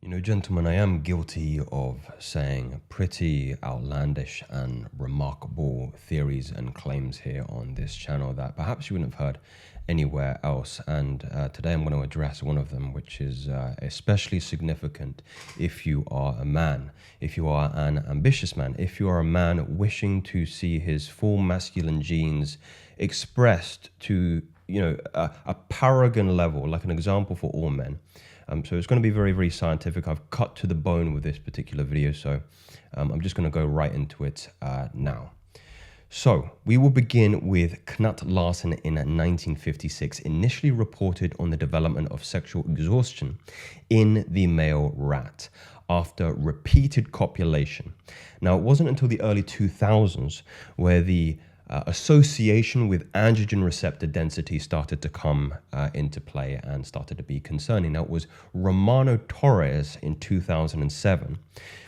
You know, gentlemen, I am guilty of saying pretty outlandish and remarkable theories and claims here on this channel that perhaps you wouldn't have heard anywhere else. And today I'm going to address one of them, which is especially significant if you are a man, if you are an ambitious man, if you are a man wishing to see his full masculine genes expressed to, a paragon level, like an example for all men. So it's going to be very, very scientific. I've cut to the bone with this particular video, so I'm just going to go right into it now. So we will begin with Knut Larsen in 1956, initially reported on the development of sexual exhaustion in the male rat after repeated copulation. Now, it wasn't until the early 2000s where the association with androgen receptor density started to come into play and started to be concerning. Now, it was Romano Torres in 2007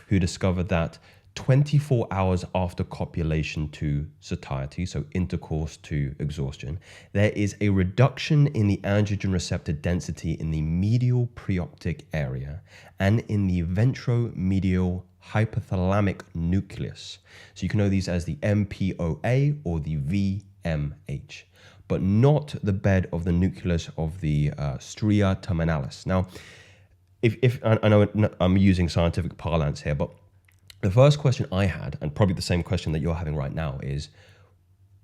who discovered that 24 hours after copulation to satiety, so intercourse to exhaustion, there is a reduction in the androgen receptor density in the medial preoptic area and in the ventromedial hypothalamic nucleus. So you can know these as the MPOA or the VMH, but not the bed of the nucleus of the stria terminalis. Now, if I know I'm using scientific parlance here, but the first question I had, and probably the same question that you're having right now, is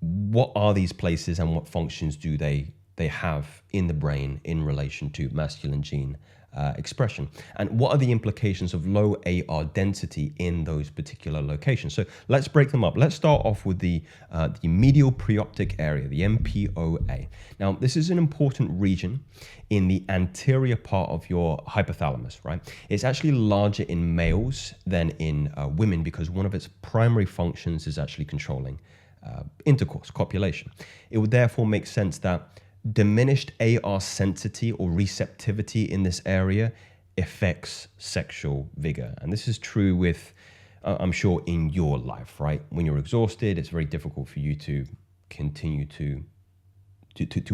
what are these places and what functions do they have in the brain in relation to masculine gene expression? And what are the implications of low AR density in those particular locations? So let's break them up. Let's start off with the medial preoptic area, the MPOA. Now, this is an important region in the anterior part of your hypothalamus, right? It's actually larger in males than in women because one of its primary functions is actually controlling intercourse, copulation. It would therefore make sense that diminished AR sensitivity or receptivity in this area affects sexual vigor. And this is true with, I'm sure, in your life, right? When you're exhausted, it's very difficult for you to continue to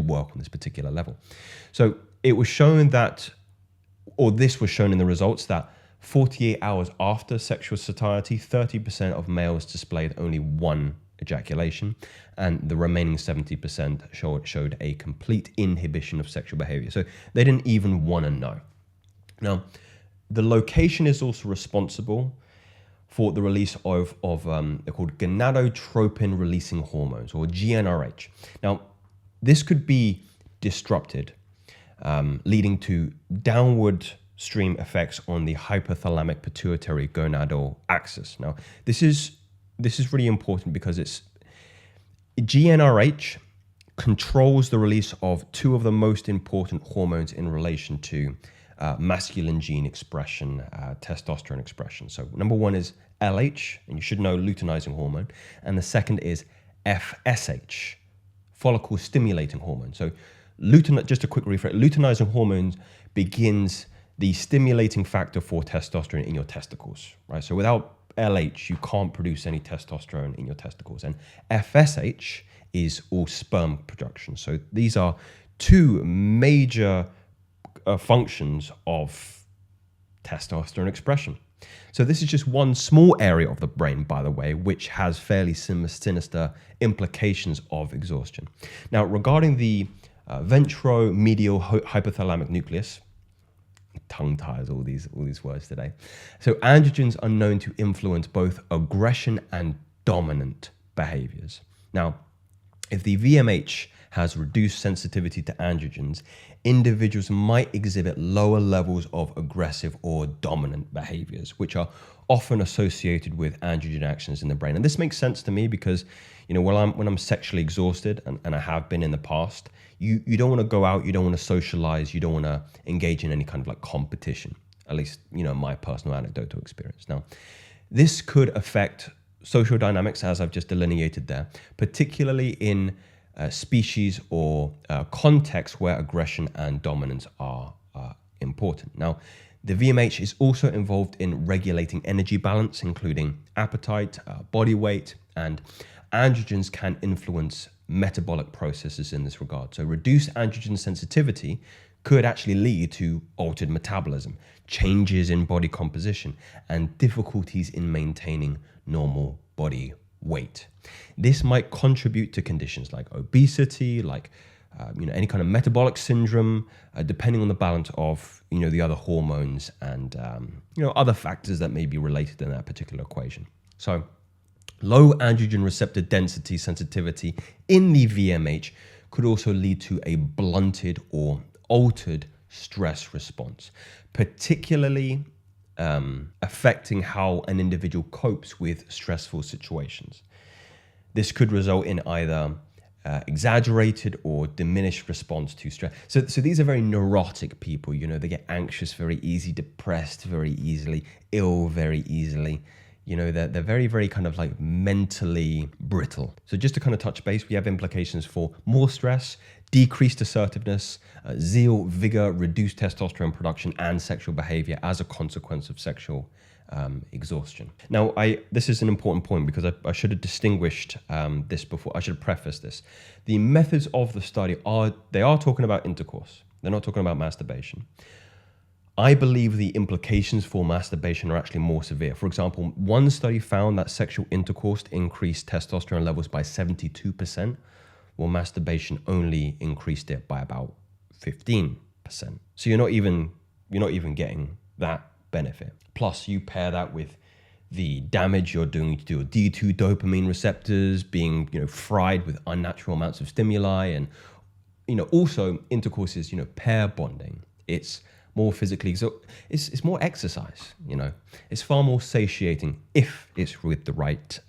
work on this particular level. So it was shown that, or this was shown in the results, that 48 hours after sexual satiety, 30% of males displayed only one ejaculation, and the remaining 70% showed a complete inhibition of sexual behavior. So they didn't even want to know. Now, the location is also responsible for the release of they're called gonadotropin releasing hormones, or GnRH. Now, this could be disrupted, leading to downward stream effects on the hypothalamic pituitary gonadal axis. Now, this is really important because GnRH controls the release of two of the most important hormones in relation to masculine gene expression, testosterone expression. So number one is LH, and you should know luteinizing hormone, and the second is FSH, follicle stimulating hormone. So just a quick refresh, luteinizing hormones begins the stimulating factor for testosterone in your testicles, right? So without LH, you can't produce any testosterone in your testicles. And FSH is all sperm production. So these are two major functions of testosterone expression. So this is just one small area of the brain, by the way, which has fairly sinister implications of exhaustion. Now, regarding the ventromedial hypothalamic nucleus, tongue ties all these words today. So androgens are known to influence both aggression and dominant behaviors. Now, if the VMH has reduced sensitivity to androgens, individuals might exhibit lower levels of aggressive or dominant behaviors, which are often associated with androgen actions in the brain. And this makes sense to me because, when I'm sexually exhausted, and I have been in the past, you don't want to go out, you don't want to socialize, you don't want to engage in any kind of like competition, at least, my personal anecdotal experience. Now, this could affect social dynamics, as I've just delineated there, particularly in species or contexts where aggression and dominance are important. Now, the VMH is also involved in regulating energy balance, including appetite, body weight, and androgens can influence metabolic processes in this regard. So reduced androgen sensitivity could actually lead to altered metabolism, changes in body composition, and difficulties in maintaining normal body weight. This might contribute to conditions like obesity, like any kind of metabolic syndrome, depending on the balance of the other hormones and other factors that may be related in that particular equation. So low androgen receptor density sensitivity in the VMH could also lead to a blunted or altered stress response, particularly affecting how an individual copes with stressful situations. This could result in either exaggerated or diminished response to stress. So these are very neurotic people. They get anxious very easy, depressed very easily, ill very easily. They're very, very kind of like mentally brittle. So just to kind of touch base, we have implications for more stress, decreased assertiveness, zeal, vigor, reduced testosterone production, and sexual behavior as a consequence of sexual exhaustion. Now, this is an important point because I should have distinguished this before. I should have prefaced this. The methods of the study are talking about intercourse. They're not talking about masturbation. I believe the implications for masturbation are actually more severe. For example, one study found that sexual intercourse increased testosterone levels by 72%, while masturbation only increased it by about 15%. So you're not even getting that benefit. Plus, you pair that with the damage you're doing to your D2 dopamine receptors being, fried with unnatural amounts of stimuli, and also intercourse is, pair bonding. It's more physically, so it's more exercise. It's far more satiating if it's with the right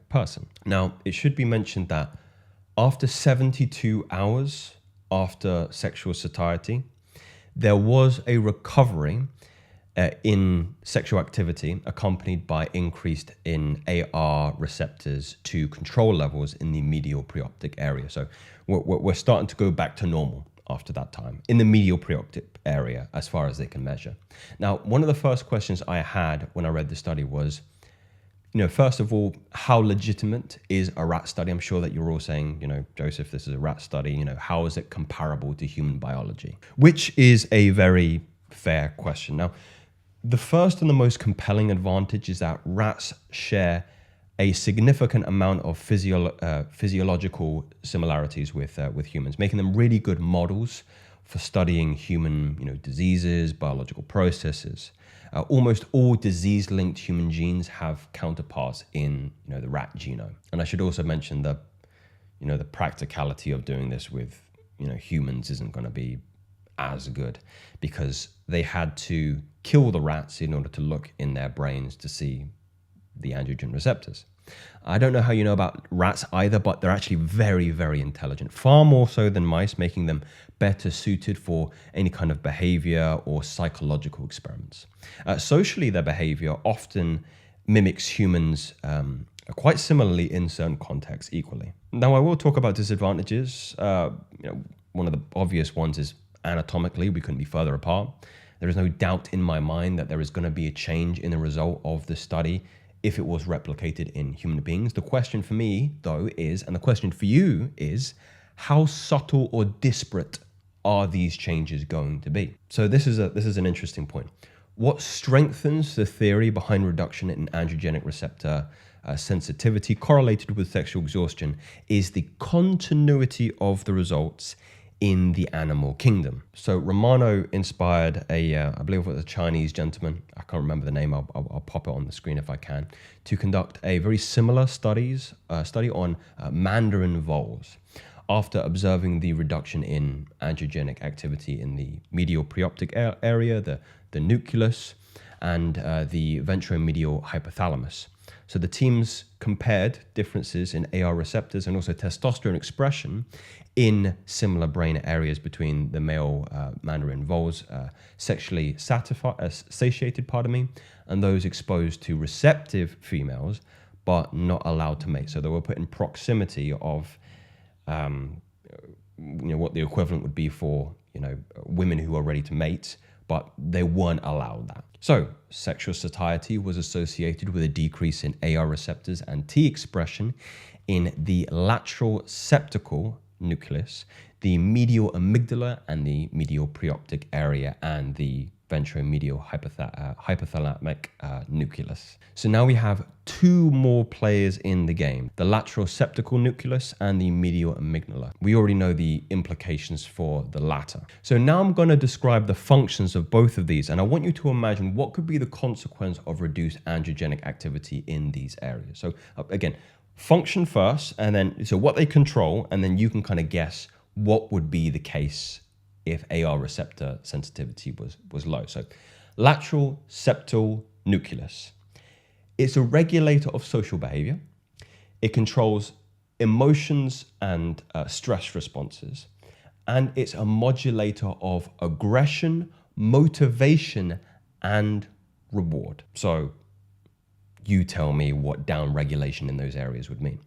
person. Now, it should be mentioned that after 72 hours after sexual satiety, there was a recovery in sexual activity accompanied by increased in AR receptors to control levels in the medial preoptic area. So we're starting to go back to normal after that time in the medial preoptic area as far as they can measure. Now, one of the first questions I had when I read the study was, first of all, how legitimate is a rat study? I'm sure that you're all saying, Joseph, this is a rat study. How is it comparable to human biology? Which is a very fair question. Now, the first and the most compelling advantage is that rats share a significant amount of physiological similarities with humans, making them really good models for studying human diseases, biological processes. Almost all disease-linked human genes have counterparts in the rat genome. And I should also mention that the practicality of doing this with humans isn't going to be as good, because they had to kill the rats in order to look in their brains to see the androgen receptors. I don't know how you know about rats either, but they're actually very, very intelligent, far more so than mice, making them better suited for any kind of behavior or psychological experiments. Socially, their behavior often mimics humans quite similarly in certain contexts equally. Now, I will talk about disadvantages. One of the obvious ones is anatomically, we couldn't be further apart. There is no doubt in my mind that there is going to be a change in the result of the study if it was replicated in human beings. The question for me, though, is, and the question for you is, how subtle or disparate are these changes going to be? So this is an interesting point. What strengthens the theory behind reduction in androgenic receptor sensitivity correlated with sexual exhaustion is the continuity of the results in the animal kingdom. So Romano inspired I believe it was a Chinese gentleman, I can't remember the name, I'll pop it on the screen if I can, to conduct a very similar study on mandarin voles after observing the reduction in androgenic activity in the medial preoptic area, the nucleus, and the ventromedial hypothalamus. So the teams compared differences in AR receptors and also testosterone expression in similar brain areas between the male mandarin voles, sexually satiated, and those exposed to receptive females, but not allowed to mate. So they were put in proximity of what the equivalent would be for women who are ready to mate, but they weren't allowed that. So sexual satiety was associated with a decrease in AR receptors and T expression in the lateral septal nucleus, the medial amygdala and the medial preoptic area, and the ventromedial hypothalamic nucleus. So now we have two more players in the game, the lateral septal nucleus and the medial amygdala. We already know the implications for the latter. So now I'm going to describe the functions of both of these, and I want you to imagine what could be the consequence of reduced androgenic activity in these areas. So again, function first, and then so what they control, and then you can kind of guess what would be the case if AR receptor sensitivity was low. So lateral septal nucleus. It's a regulator of social behavior. It controls emotions and stress responses. And it's a modulator of aggression, motivation, and reward. So you tell me what downregulation in those areas would mean.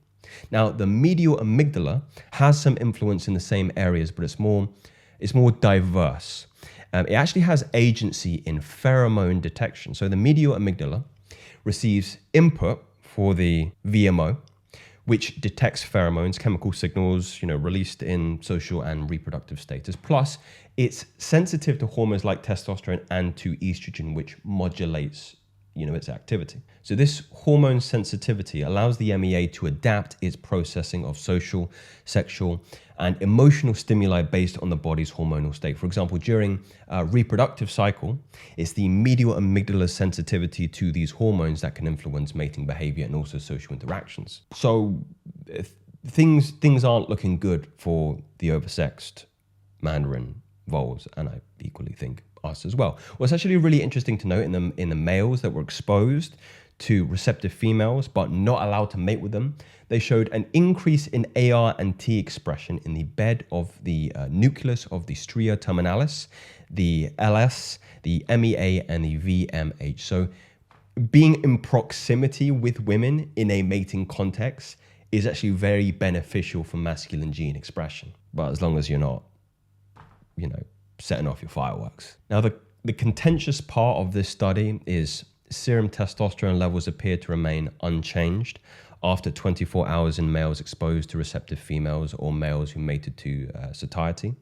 Now, the medial amygdala has some influence in the same areas, but it's more diverse. It actually has agency in pheromone detection. So the medial amygdala receives input for the VMO, which detects pheromones, chemical signals, released in social and reproductive status. Plus, it's sensitive to hormones like testosterone and to estrogen, which modulates its activity. So this hormone sensitivity allows the MEA to adapt its processing of social, sexual, and emotional stimuli based on the body's hormonal state. For example, during a reproductive cycle, it's the medial amygdala's sensitivity to these hormones that can influence mating behavior and also social interactions. So things aren't looking good for the oversexed Mandarin voles, and I equally think us as well. Well, it's actually really interesting to note in the males that were exposed to receptive females but not allowed to mate with them, they showed an increase in AR and T expression in the bed of the nucleus of the stria terminalis, the LS, the MEA, and the VMH. So being in proximity with women in a mating context is actually very beneficial for masculine gene expression. But as long as you're not, setting off your fireworks. Now, the contentious part of this study is serum testosterone levels appear to remain unchanged after 24 hours in males exposed to receptive females or males who mated to satiety.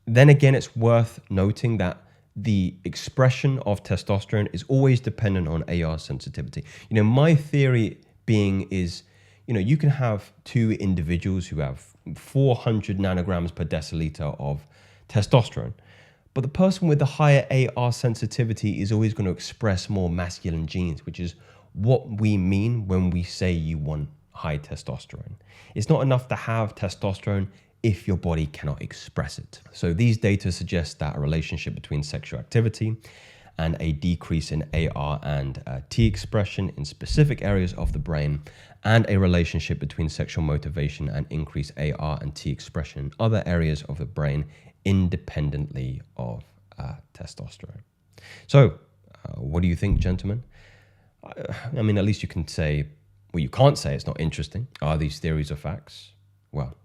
Then again, it's worth noting that the expression of testosterone is always dependent on AR sensitivity. My theory being is, you can have two individuals who have 400 nanograms per deciliter of testosterone, but the person with the higher AR sensitivity is always going to express more masculine genes, which is what we mean when we say you want high testosterone. It's not enough to have testosterone if your body cannot express it. So these data suggest that a relationship between sexual activity and a decrease in AR and T expression in specific areas of the brain, and a relationship between sexual motivation and increased AR and T expression in other areas of the brain independently of testosterone. So what do you think, gentlemen? I mean, at least you can say, well, you can't say it's not interesting. Are these theories or facts? Well,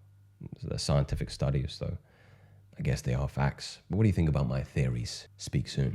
they're scientific studies, so I guess they are facts. But what do you think about my theories? Speak soon.